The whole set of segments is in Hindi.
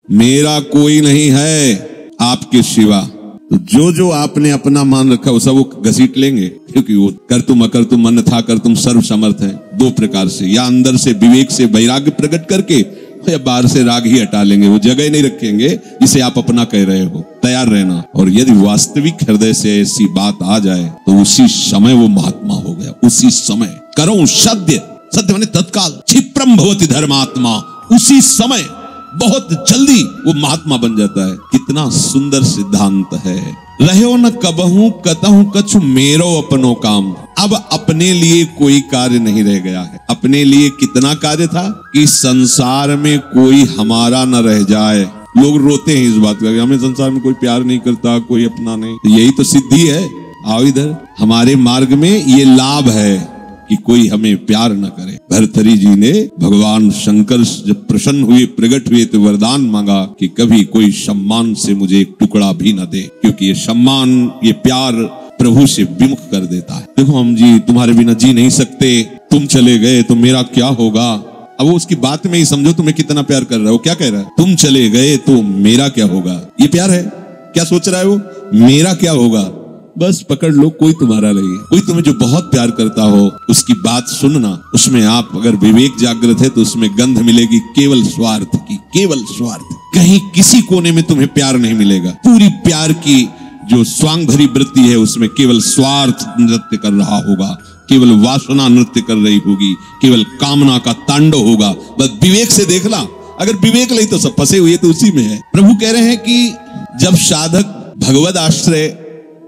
मेरा कोई नहीं है आपके सिवा। तो जो जो आपने अपना मान रखा वो सब वो घसीट लेंगे, क्योंकि वो कर तुम अकर तुम अन्यथा कर तुम सर्व समर्थ है। दो प्रकार से, या अंदर से विवेक से वैराग्य प्रकट करके, या बाहर से राग ही हटा लेंगे। वो जगह नहीं रखेंगे जिसे आप अपना कह रहे हो। तैयार रहना। और यदि वास्तविक हृदय से ऐसी बात आ जाए तो उसी समय वो महात्मा हो गया। उसी समय करो सद्य, सत्य माने तत्काल, क्षिप्रम भवति धर्मात्मा, उसी समय बहुत जल्दी वो महात्मा बन जाता है। कितना सुंदर सिद्धांत है। रहो न कबहू कतहू कछु मेरो अपनो काम। अब अपने लिए कोई कार्य नहीं रह गया है। अपने लिए कितना कार्य था कि संसार में कोई हमारा न रह जाए। लोग रोते हैं इस बात का, हमें संसार में कोई प्यार नहीं करता, कोई अपना नहीं। तो यही तो सिद्धि है। आओ इधर, हमारे मार्ग में ये लाभ है कि कोई हमें प्यार न करे। भर्तृहरि जी ने भगवान शंकर जब प्रसन्न हुए, प्रकट हुए, तो वरदान मांगा कि कभी कोई सम्मान से मुझे एक टुकड़ा भी न दे, क्योंकि ये सम्मान, ये प्यार प्रभु से विमुख कर देता है। देखो हम जी तुम्हारे बिना जी नहीं सकते, तुम चले गए तो मेरा क्या होगा। अब वो उसकी बात में ही समझो तुम्हें कितना प्यार कर रहा है। वो क्या कह रहा है, तुम चले गए तो मेरा क्या होगा। ये प्यार है। क्या सोच रहा है वो, मेरा क्या होगा। बस पकड़ लो, कोई तुम्हारा नहीं है। कोई तुम्हें जो बहुत प्यार करता हो उसकी बात सुनना, उसमें आप अगर विवेक जागृत है तो उसमें गंध मिलेगी केवल स्वार्थ की, केवल स्वार्थ। कहीं किसी कोने में तुम्हें प्यार नहीं मिलेगा। पूरी प्यार की जो स्वांग भरी वृत्ति है उसमें केवल स्वार्थ नृत्य कर रहा होगा, केवल वासना नृत्य कर रही होगी, केवल कामना का तांडव होगा। बस विवेक से देखना, अगर विवेक नहीं तो सब फंसे हुए तो उसी में है। प्रभु कह रहे हैं कि जब साधक भगवद आश्रय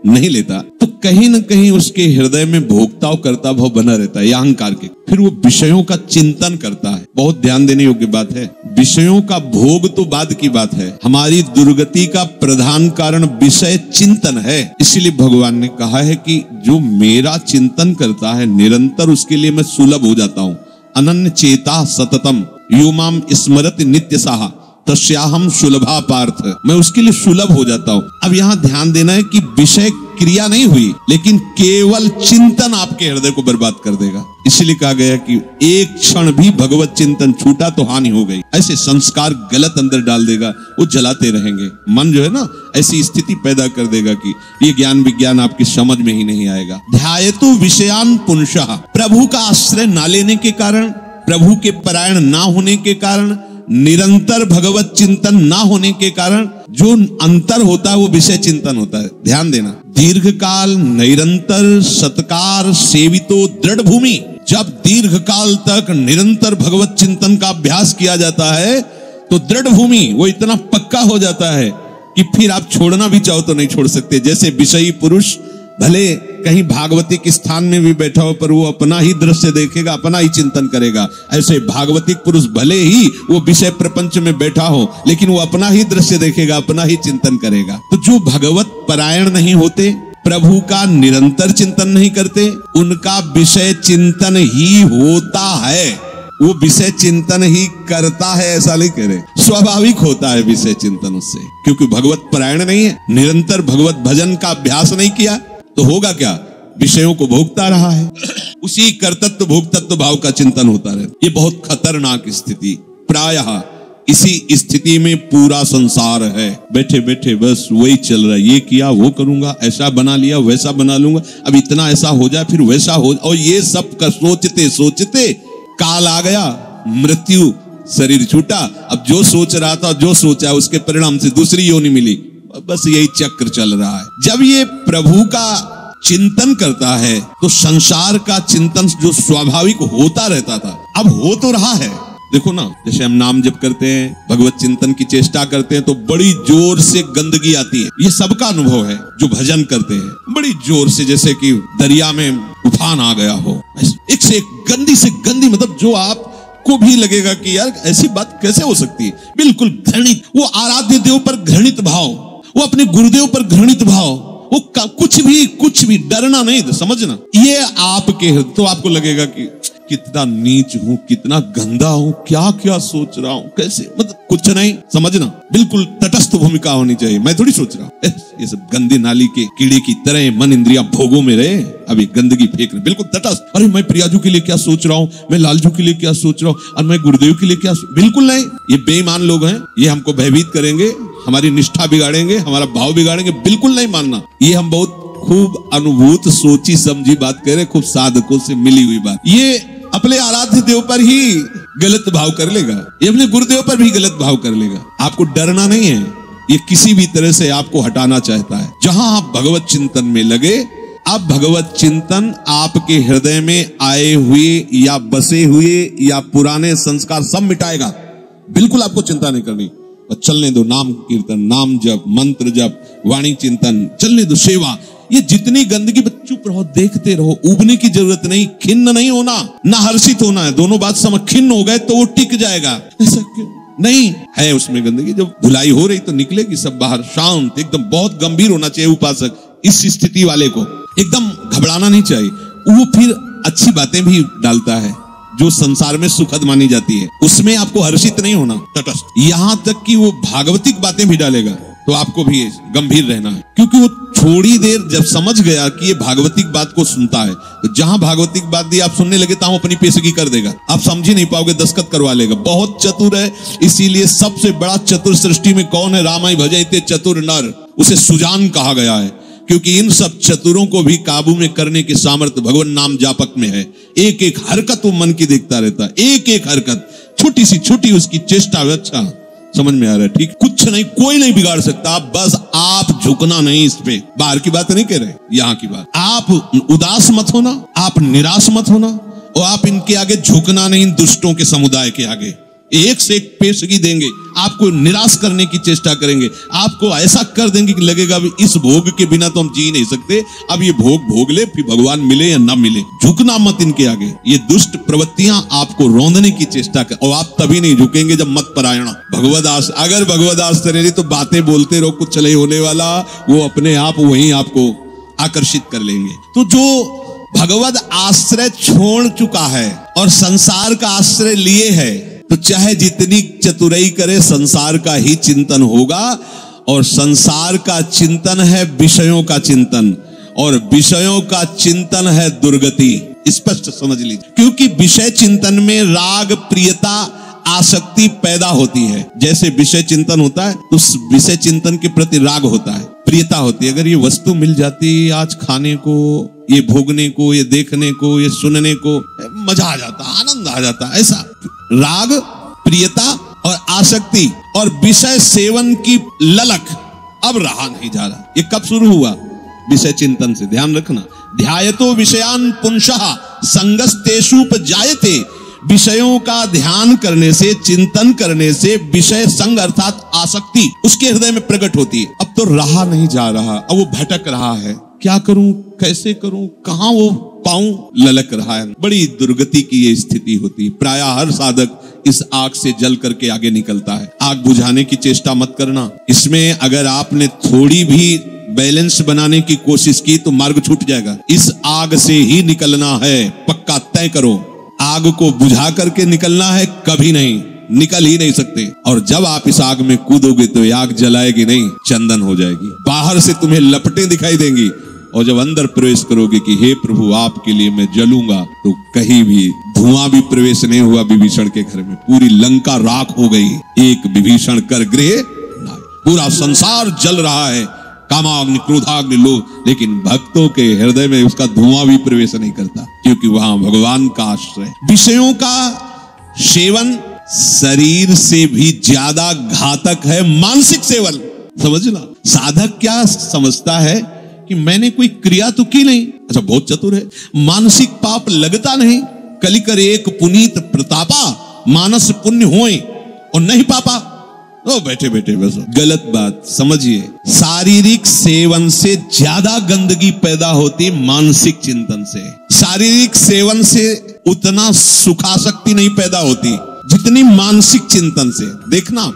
नहीं लेता तो कहीं न कहीं उसके हृदय में भोक्ता और कर्ता भाव बना रहता है, अहंकार के। फिर वो विषयों का चिंतन करता है। बहुत ध्यान देने योग्य बात है। विषयों का भोग तो बाद की बात है, हमारी दुर्गति का प्रधान कारण विषय चिंतन है। इसीलिए भगवान ने कहा है कि जो मेरा चिंतन करता है निरंतर, उसके लिए मैं सुलभ हो जाता हूँ। अनन्य चेता सततम यो माम स्मरति नित्य साहा तस्याहम सुलभा पार्थ, मैं उसके लिए सुलभ हो जाता हूं। अब यहां ध्यान देना है कि विषय क्रिया नहीं हुई, लेकिन केवल चिंतन आपके हृदय को बर्बाद कर देगा। इसलिए कहा गया कि एक क्षण भी भगवत चिंतन छूटा तो हानि हो गई। ऐसे संस्कार गलत अंदर डाल देगा, वो जलाते रहेंगे। मन जो है ना, ऐसी स्थिति पैदा कर देगा कि ये ज्ञान विज्ञान आपकी समझ में ही नहीं आएगा। ध्यायतु विषयान पुंसः, प्रभु का आश्रय ना लेने के कारण, प्रभु के परायण ना होने के कारण, निरंतर भगवत चिंतन ना होने के कारण जो अंतर होता है वो विषय चिंतन होता है। ध्यान देना, दीर्घ काल निरंतर सत्कार सेवितो दृढ़ भूमि। जब दीर्घ काल तक निरंतर भगवत चिंतन का अभ्यास किया जाता है तो दृढ़ भूमि वो इतना पक्का हो जाता है कि फिर आप छोड़ना भी चाहो तो नहीं छोड़ सकते। जैसे विषयी पुरुष भले कहीं भागवतिक स्थान में भी बैठा हो पर वो अपना ही दृश्य देखेगा, अपना ही चिंतन करेगा। ऐसे भागवतिक पुरुष भले ही वो विषय प्रपंच में बैठा हो लेकिन वो अपना ही दृश्य देखेगा, अपना ही चिंतन करेगा। तो जो भगवत परायण नहीं होते, प्रभु का निरंतर चिंतन नहीं करते, उनका विषय चिंतन ही होता है। वो विषय चिंतन ही करता है ऐसा नहीं कह रहे, स्वाभाविक होता है विषय चिंतन उससे, क्योंकि भगवत परायण नहीं है, निरंतर भगवत भजन का अभ्यास नहीं किया तो होगा क्या, विषयों को भोगता रहा है। उसी कर्तृत्व भोक्तृत्व भाव का चिंतन होता रहे। ये बहुत खतरनाक स्थिति। प्रायः इसी स्थिति में पूरा संसार है। बैठे बैठे बस वही चल रहा है, ये किया वो करूंगा, ऐसा बना लिया वैसा बना लूंगा, अब इतना ऐसा हो जाए फिर वैसा हो, और ये सब का सोचते सोचते काल आ गया, मृत्यु, शरीर छूटा। अब जो सोच रहा था, जो सोचा उसके परिणाम से दूसरी योनि मिली। बस यही चक्र चल रहा है। जब ये प्रभु का चिंतन करता है तो संसार का चिंतन जो स्वाभाविक होता रहता था अब हो तो रहा है। देखो ना, जैसे हम नाम जप करते हैं, भगवत चिंतन की चेष्टा करते हैं तो बड़ी जोर से गंदगी आती है। ये सबका अनुभव है जो भजन करते हैं, बड़ी जोर से, जैसे कि दरिया में उफान आ गया हो। एक से एक गंदी से गंदी, मतलब जो आप को भी लगेगा कि यार ऐसी बात कैसे हो सकती है। बिल्कुल घृणित, वो आराध्य देव पर घृणित भाव, वो अपने गुरुदेव पर घृणित भाव, वो कुछ भी डरना नहीं, समझना। ये आपके तो आपको लगेगा कि कितना नीच हूं, कितना गंदा हूं, क्या क्या सोच रहा हूं, कैसे, मतलब कुछ नहीं, समझना। बिल्कुल तटस्थ भूमिका होनी चाहिए। मैं थोड़ी सोच रहा हूं ये सब गंदे नाली के कीड़े की तरह मन इंद्रियां भोगों में रहे, अभी गंदगी फेंक रहे, बिल्कुल तटस्थ। अरे मैं प्रियाजू के लिए क्या सोच रहा हूं, मैं लालजू के लिए क्या सोच रहा हूं, और मैं गुरुदेव के लिए क्या, बिल्कुल नहीं। ये बेईमान लोग हैं, ये हमको भयभीत करेंगे, हमारी निष्ठा बिगाड़ेंगे, हमारा भाव बिगाड़ेंगे, बिल्कुल नहीं मानना। ये हम बहुत खूब अनुभूत सोची समझी बात कह रहे, खूब साधकों से मिली हुई बात। ये अपने आराध्य देव पर ही गलत भाव कर लेगा, ये अपने गुरुदेव पर भी गलत भाव कर लेगा। आपको डरना नहीं है, ये किसी भी तरह से आपको हटाना चाहता है। जहां आप भगवत चिंतन में लगे, अब भगवत चिंतन आपके हृदय में आए हुए या बसे हुए या पुराने संस्कार सब मिटाएगा। बिल्कुल आपको चिंता नहीं करनी, चलने दो नाम कीर्तन, नाम जप, मंत्र जप, वाणी चिंतन, चलने दो सेवा। ये जितनी गंदगी, चुप रहो, देखते रहो, उबने की जरूरत नहीं, खिन्न नहीं होना, ना हर्षित होना है, दोनों बात समझ। खिन्न हो गए तो वो टिक जाएगा, ऐसा क्यों नहीं है उसमें गंदगी। जब धुलाई हो रही तो निकलेगी सब बाहर, शांत एकदम। बहुत गंभीर होना चाहिए उपासक, इस स्थिति वाले को एकदम घबराना नहीं चाहिए। वो फिर अच्छी बातें भी डालता है जो संसार में सुखद मानी जाती है, उसमें आपको हर्षित नहीं होना, तटस्थ। यहां तक कि वो भागवतिक बातें भी डालेगा तो आपको भी गंभीर रहना है, क्योंकि वो थोड़ी देर जब समझ गया कि ये भागवतिक बात को सुनता है, तो जहां भागवतिक बात दी आप सुनने लगे तहां अपनी पेशगी कर देगा, आप समझ ही नहीं पाओगे, दस्तखत करवा लेगा। बहुत चतुर है, इसीलिए सबसे बड़ा चतुर सृष्टि में कौन है? रामाय भजते चतुर नर, उसे सुजान कहा गया है, क्योंकि इन सब चतुरों को भी काबू में करने की सामर्थ्य भगवान नाम जापक में है। एक एक हरकत वो मन की देखता रहता है, एक एक हरकत, छोटी सी छोटी उसकी चेष्टा। अच्छा समझ में आ रहा है, ठीक। कुछ नहीं, कोई नहीं बिगाड़ सकता, बस आप झुकना नहीं। इस पे बाहर की बात नहीं कह रहे, यहाँ की बात। आप उदास मत होना, आप निराश मत होना, और आप इनके आगे झुकना नहीं, इन दुष्टों के समुदाय के आगे। एक से एक पेशगी देंगे, आपको निराश करने की चेष्टा करेंगे, आपको ऐसा कर देंगे कि लगेगा भी इस भोग के बिना तो हम जी नहीं सकते, अब ये भोग भोग ले, फिर भगवान मिले या ना मिले। झुकना मत इनके आगे। ये दुष्ट प्रवृत्तियां आपको रौंदने की चेष्टा कर, और आप तभी नहीं झुकेंगे जब मत परायण भगवदास। अगर भगवदास रही तो बातें बोलते रहो, कुछ नहीं होने वाला, वो अपने आप वहीं आपको आकर्षित कर लेंगे। तो जो भगवद आश्रय छोड़ चुका है और संसार का आश्रय लिए है, तो चाहे जितनी चतुराई करे, संसार का ही चिंतन होगा। और संसार का चिंतन है विषयों का चिंतन, और विषयों का चिंतन है दुर्गति। स्पष्ट समझ लीजिए, क्योंकि विषय चिंतन में राग, प्रियता, आसक्ति पैदा होती है। जैसे विषय चिंतन होता है तो उस विषय चिंतन के प्रति राग होता है, प्रियता होती है। अगर ये वस्तु मिल जाती आज खाने को, ये भोगने को, ये देखने को, ये सुनने को, मजा आ जाता, आनंद आ जाता, ऐसा राग, प्रियता और आसक्ति और विषय सेवन की ललक अब रहा नहीं जा रहा। ये कब शुरू हुआ? विषय चिंतन से। ध्यान रखना, ध्यायतो विषयान पुंसः संगस्तेषुपजायते। विषयों का ध्यान करने से, चिंतन करने से विषय संग अर्थात आसक्ति उसके हृदय में प्रकट होती है। अब तो रहा नहीं जा रहा, अब वो भटक रहा है, क्या करूं, कैसे करूं, कहां वो पाऊं, ललक रहा है। बड़ी दुर्गति की ये स्थिति होती है। प्रायः हर साधक इस आग से जल करके आगे निकलता है। आग बुझाने की चेष्टा मत करना। इसमें अगर आपने थोड़ी भी बैलेंस बनाने की कोशिश की तो मार्ग छूट जाएगा। इस आग से ही निकलना है, पक्का तय करो। आग को बुझा करके निकलना है, कभी नहीं, निकल ही नहीं सकते। और जब आप इस आग में कूदोगे तो ये आग जलाएगी नहीं, चंदन हो जाएगी। बाहर से तुम्हें लपटें दिखाई देंगी, और जब अंदर प्रवेश करोगे कि हे प्रभु आपके लिए मैं जलूंगा, तो कहीं भी धुआं भी प्रवेश नहीं हुआ विभीषण के घर में। पूरी लंका राख हो गई, एक विभीषण कर गृह नाय। पूरा संसार जल रहा है, कामाग्नि, क्रोधाग्नि, लोभ, लेकिन भक्तों के हृदय में उसका धुआं भी प्रवेश नहीं करता, क्योंकि वहां भगवान का आश्रय। विषयों का सेवन शरीर से भी ज्यादा घातक है मानसिक सेवन। समझना, साधक क्या समझता है कि मैंने कोई क्रिया तो की नहीं, अच्छा बहुत चतुर है, मानसिक पाप लगता नहीं। कलिकर एक पुनीत प्रतापा, मानस पुण्य होए और नहीं पापा। ओ बैठे बैठे बस गलत बात समझिए। शारीरिक सेवन से ज्यादा गंदगी पैदा होती मानसिक चिंतन से। शारीरिक सेवन से उतना सुखासक्ति नहीं पैदा होती जितनी मानसिक चिंतन से। देखना,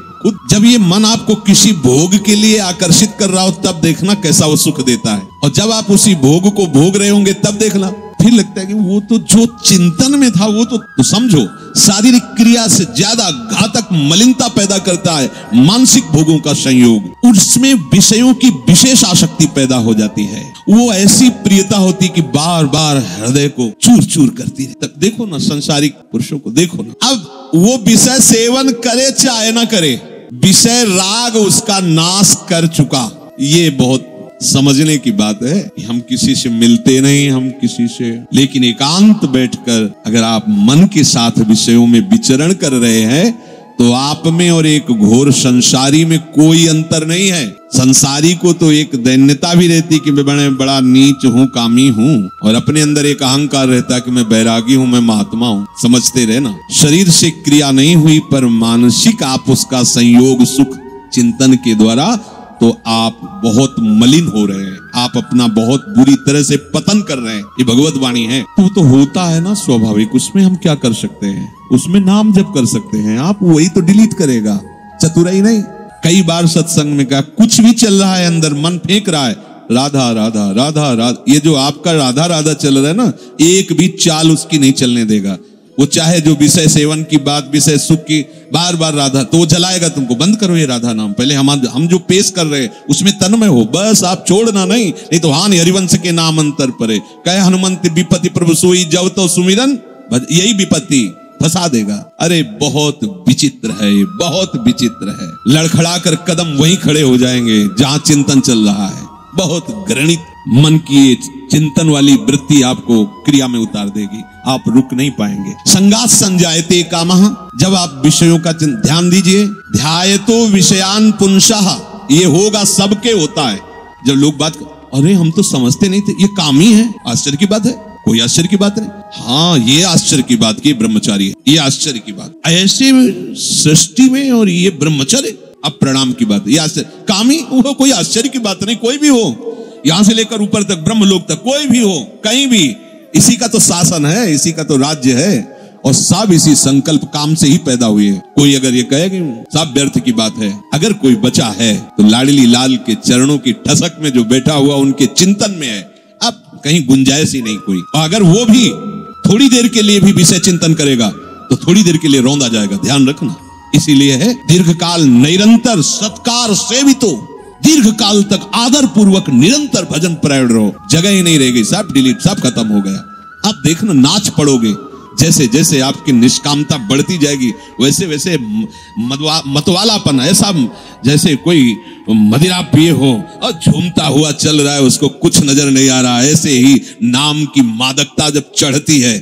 जब ये मन आपको किसी भोग के लिए आकर्षित कर रहा हो तब देखना कैसा वो सुख देता है, और जब आप उसी भोग को भोग रहे होंगे तब देखना फिर लगता है कि वो तो जो चिंतन में था वो तो समझो शारीरिक क्रिया से ज्यादा घातक मलिनता पैदा करता है मानसिक भोगों का संयोग। उसमें विषयों की विशेष आसक्ति पैदा हो जाती है, वो ऐसी प्रियता होती कि बार बार हृदय को चूर चूर करती है। तब देखो ना संसारिक पुरुषों को देखो ना, अब वो विषय सेवन करे चाहे ना करे, विषय राग उसका नाश कर चुका। ये बहुत समझने की बात है। हम किसी से मिलते नहीं, हम किसी से, लेकिन एकांत बैठकर अगर आप मन के साथ विषयों में विचरण कर रहे हैं तो आप में और एक घोर संसारी में कोई अंतर नहीं है। संसारी को तो एक दैन्यता भी रहती कि मैं बड़ा नीच हूँ, कामी हूँ, और अपने अंदर एक अहंकार रहता कि मैं बैरागी हूँ, मैं महात्मा हूँ। समझते रहे ना, शरीर से क्रिया नहीं हुई पर मानसिक आप उसका संयोग सुख चिंतन के द्वारा, तो आप बहुत मलिन हो रहे हैं, आप अपना बहुत बुरी तरह से पतन कर रहे हैं। ये भगवत वाणी है। तो होता है ना स्वाभाविक, उसमें हम क्या कर सकते हैं, उसमें नाम जप कर सकते हैं। आप वही तो डिलीट करेगा, चतुराई नहीं। कई बार सत्संग में कहा कुछ भी चल रहा है अंदर, मन फेंक रहा है राधा राधा राधा राधा, ये जो आपका राधा राधा चल रहा है ना, एक भी चाल उसकी नहीं चलने देगा। वो चाहे जो विषय सेवन की बात, विषय सुख की, बार बार राधा, तो वो जलाएगा तुमको। बंद करो ये राधा नाम, पहले हम जो पेश कर रहे हैं उसमें तन्मय हो, बस आप छोड़ना नहीं तो हानि हरिवंश के नाम अंतर परे। कहे हनुमंत विपत्ति प्रभु सोई जब तो सुमिरन, यही विपत्ति फंसा देगा। अरे बहुत विचित्र है, बहुत विचित्र है। लड़खड़ा कर कदम वहीं खड़े हो जाएंगे जहां चिंतन चल रहा है। बहुत घृणित मन की चिंतन वाली वृत्ति आपको क्रिया में उतार देगी, आप रुक नहीं पाएंगे। संगात संजायते कामः, जब आप विषयों का ध्यान दीजिए, ध्यायतो विषयान पुंसः, ये होगा सबके होता है। जब लोग बात अरे हम तो समझते नहीं थे, ये काम ही है, आश्चर्य की बात है, कोई आश्चर्य की बात नहीं। हाँ ये आश्चर्य की बात की ब्रह्मचारी है, ये आश्चर्य की बात ऐसे सृष्टि में, और ये ब्रह्मचर्य अब प्रणाम की बात है। ये आश्चर्य कामी वो कोई आश्चर्य की बात नहीं, कोई भी हो, यहां से लेकर ऊपर तक ब्रह्मलोक तक कोई भी हो, कहीं भी, इसी का तो शासन है, इसी का तो राज्य है, और सब इसी संकल्प काम से ही पैदा हुए हैं। कोई अगर ये कहे कि सब व्यर्थ की बात है, अगर कोई बचा है तो लाडली लाल के चरणों की ठसक में जो बैठा हुआ उनके चिंतन में है। अब कहीं गुंजाइश ही नहीं कोई, और अगर वो भी थोड़ी देर के लिए भी विषय चिंतन करेगा तो थोड़ी देर के लिए रौंदा जाएगा, ध्यान रखना। इसीलिए है दीर्घ काल निरंतर सत्कार सेवितो, दीर्घ काल तक आदर पूर्वक निरंतर भजन परायण रहो, जगह ही नहीं रहेगी, सब डिलीट, सब खत्म हो गया। आप देखना नाच पड़ोगे, जैसे जैसे आपकी निष्कामता बढ़ती जाएगी वैसे वैसे मतवालापन, ऐसा जैसे कोई मदिरा पिए हो और झूमता हुआ चल रहा है, उसको कुछ नजर नहीं आ रहा, ऐसे ही नाम की मादकता जब चढ़ती है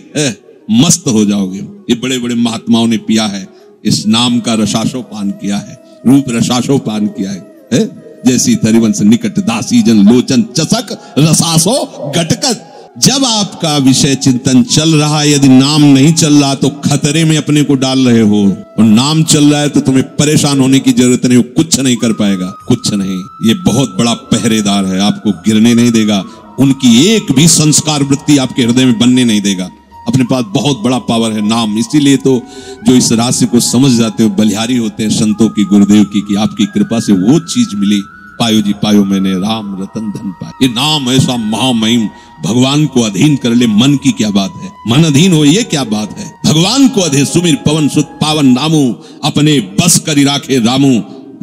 मस्त हो जाओगे। ये बड़े बड़े महात्माओं ने पिया है, इस नाम का रसाशोपान किया है, रूप रसाशोपान किया है। जैसी हरिवंश निकट दासी जन लोचन चसक रसासो गटकत। जब आपका विषय चिंतन चल रहा है, यदि नाम नहीं चल रहा तो खतरे में अपने को डाल रहे हो, और नाम चल रहा है तो तुम्हें परेशान होने की जरूरत नहीं, वो कुछ नहीं कर पाएगा, कुछ नहीं। ये बहुत बड़ा पहरेदार है, आपको गिरने नहीं देगा, उनकी एक भी संस्कार वृत्ति आपके हृदय में बनने नहीं देगा। अपने पास बहुत बड़ा पावर है नाम। इसीलिए तो जो इस राशि को समझ जाते हो बलिहारी होते हैं संतों की, गुरुदेव की, कि आपकी कृपा से वो चीज मिली। पायो जी पायो मैंने राम रतन धन पाया। ये नाम ऐसा महामहिम, भगवान को अधीन कर ले, मन की क्या बात है, मन अधीन हो ये क्या बात है। भगवान को अधीन सुमिर पवन सुत पावन नामू, अपने बस करी राखे रामू।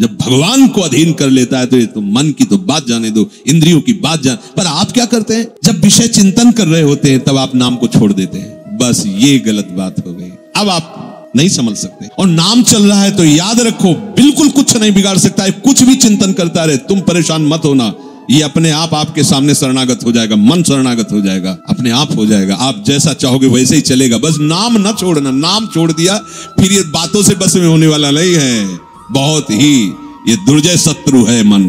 जब भगवान को अधीन कर लेता है तो ये तो मन की तो बात जाने दो, इंद्रियों की बात जान। पर आप क्या करते हैं, जब विषय चिंतन कर रहे होते हैं तब आप नाम को छोड़ देते हैं। बस ये गलत बात हो गई, अब आप नहीं समझ सकते। और नाम चल रहा है तो याद रखो बिल्कुल कुछ नहीं बिगाड़ सकता है, कुछ भी चिंतन करता रहे, तुम परेशान मत होना। ये अपने आप आपके सामने शरणागत हो जाएगा, मन शरणागत हो जाएगा, अपने आप हो जाएगा। आप जैसा चाहोगे वैसे ही चलेगा, बस नाम न छोड़ना। नाम छोड़ दिया फिर ये बातों से बस में होने वाला नहीं है। बहुत ही ये दुर्जय शत्रु है मन,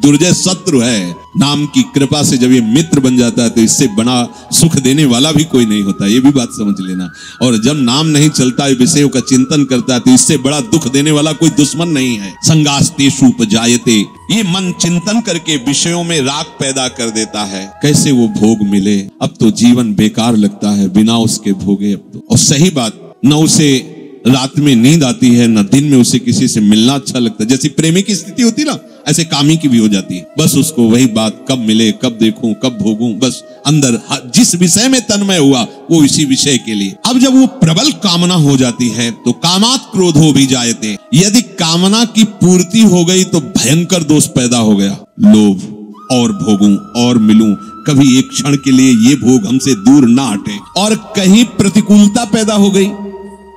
दुर्जय शत्रु है। नाम की कृपा से जब ये मित्र बन जाता है तो इससे बड़ा सुख देने वाला भी कोई नहीं होता, ये भी बात समझ लेना। और जब नाम नहीं चलता है, विषयों का चिंतन करता है, तो इससे बड़ा दुख देने वाला कोई दुश्मन नहीं है। संगास्तेषु उपजायते, ये मन चिंतन करके विषयों में राग पैदा कर देता है। कैसे वो भोग मिले, अब तो जीवन बेकार लगता है बिना उसके भोगे। अब तो, और सही बात, न उसे रात में नींद आती है, न दिन में उसे किसी से मिलना अच्छा लगता है। जैसी प्रेमी की स्थिति होती ना, ऐसे कामी की भी हो जाती है। बस उसको वही बात, कब मिले, कब देखूं, कब भोगूं, बस अंदर जिस विषय में तन्मय हुआ वो इसी विषय के लिए। अब जब वो प्रबल कामना हो जाती है तो कामात् क्रोधो भी जायते। यदि कामना की पूर्ति हो गई तो भयंकर दोष पैदा हो गया, लोभ, और भोगूं और मिलूं, कभी एक क्षण के लिए ये भोग हमसे दूर ना हटे। और कहीं प्रतिकूलता पैदा हो गई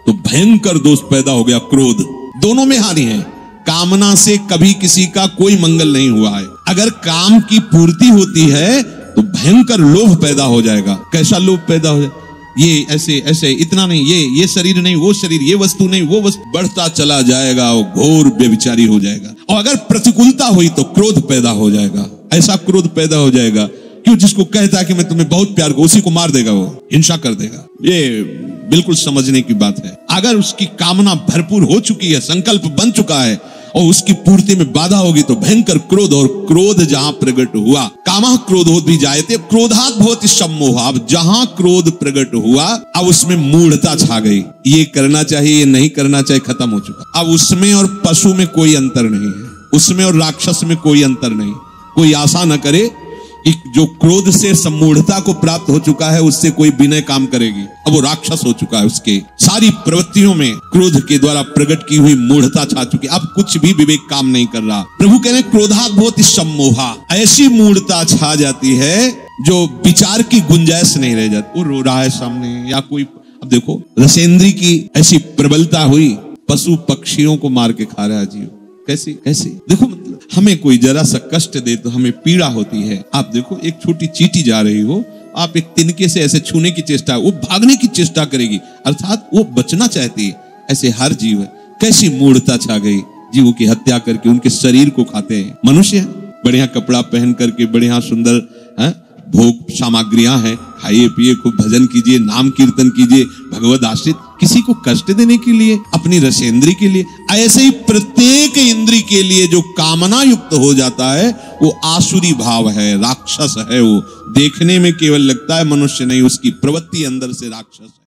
तो भयंकर दोष पैदा हो गया, क्रोध। दोनों में हानि है। कामना से कभी किसी का कोई मंगल नहीं हुआ है। अगर काम की पूर्ति होती है तो भयंकर लोभ पैदा हो जाएगा। कैसा लोभ पैदा हो जाएगा? ये ऐसे ऐसे, इतना नहीं, ये शरीर नहीं, वो शरीर, ये वस्तु नहीं, वो वस्तु, बढ़ता चला जाएगा, वो घोर व्यभिचारी हो जाएगा। और अगर प्रतिकूलता हुई तो क्रोध पैदा हो जाएगा। ऐसा क्रोध पैदा हो जाएगा, क्यों? जिसको कहता है कि मैं तुम्हें बहुत प्यार करूं, उसी को मार देगा, वो हिंसा कर देगा। ये बिल्कुल समझने की बात है। अगर उसकी कामना भरपूर हो चुकी है, संकल्प बन चुका है और उसकी पूर्ति में बाधा होगी तो भयंकर क्रोध, और क्रोध जहां प्रकट हुआ, कामः क्रोधोत भी जायते क्रोधात् भवति सम्मोहः। अब जहां क्रोध प्रकट हुआ, अब उसमें मूढ़ता छा गई। ये करना चाहिए, ये नहीं करना चाहिए, खत्म हो चुका। अब उसमें और पशु में कोई अंतर नहीं है, उसमें और राक्षस में कोई अंतर नहीं। कोई आशा न करे कि जो क्रोध से सम्मूढ़ता को प्राप्त हो चुका है उससे कोई विनय काम करेगी। अब वो राक्षस हो चुका है, उसके सारी प्रवृत्तियों में क्रोध के द्वारा प्रकट की हुई मूढ़ता छा चुकी। अब कुछ भी विवेक काम नहीं कर रहा। प्रभु कह रहे क्रोधात् भवति सम्मोहः। ऐसी मूढ़ता छा जाती है जो विचार की गुंजाइश नहीं रह जाती। वो रो रहा है सामने, या कोई, अब देखो रसेंद्री की ऐसी प्रबलता हुई, पशु पक्षियों को मार के खा रहा है जीव। कैसी कैसी, देखो मतलब हमें कोई जरा सा कष्ट दे तो हमें पीड़ा होती है। आप देखो, एक छोटी चींटी जा रही हो, आप एक तिनके से ऐसे छूने की चेष्टा, वो भागने की चेष्टा करेगी, अर्थात वो बचना चाहती है। ऐसे हर जीव है। कैसी मूढ़ता छा गई, जीवों की हत्या करके उनके शरीर को खाते हैं। मनुष्य है, बढ़िया कपड़ा पहन करके, बढ़िया सुंदर भोग सामग्रियां हैं, खाइए पिए, खूब भजन कीजिए, नाम कीर्तन कीजिए, भगवद आश्रित, किसी को कष्ट देने के लिए, अपनी रसेंद्री के लिए। ऐसे ही प्रत्येक इंद्री के लिए जो कामना युक्त हो जाता है वो आसुरी भाव है, राक्षस है। वो देखने में केवल लगता है मनुष्य नहीं, उसकी प्रवृत्ति अंदर से राक्षस है।